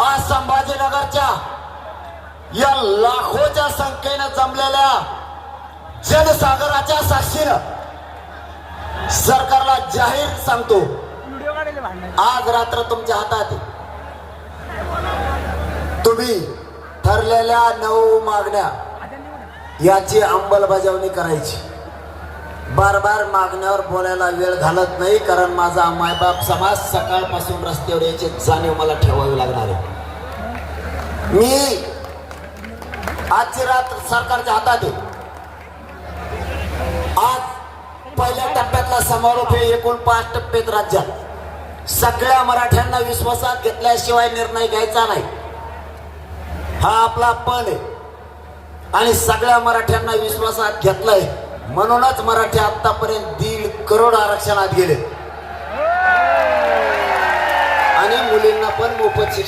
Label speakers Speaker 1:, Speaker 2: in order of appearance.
Speaker 1: आज संभाजीनगरच्या या लाखोच्या संख्येनं जमलेल्या जनसागराच्या साक्षीनं सरकारला जाहीर सांगतो, आज रात्र तुमच्या हातात आहे. तुम्ही ठरलेल्या 9 मागण्या याची अंमलबजावणी करायची. बार बार मागण्यावर बोलायला वेळ घालत नाही, कारण माझा मायबाप समाज सकाळपासून रस्त्यावर याची जाणीव मला ठेवावी लागणार आहे. मी आजची रात्र सरकारच्या हातात आहे. आज पहिल्या टप्प्यातला समारोप हे एकूण 5 टप्प्यात राज्यात सगळ्या मराठ्यांना विश्वासात घेतल्याशिवाय निर्णय घ्यायचा नाही, हा आपला पण आहे. आणि सगळ्या मराठ्यांना विश्वासात घेतलाय, म्हणूनच मराठी आतापर्यंत 1.5 करोड आरक्षणात गेले आणि मुलींना पण मोफत शिक्षण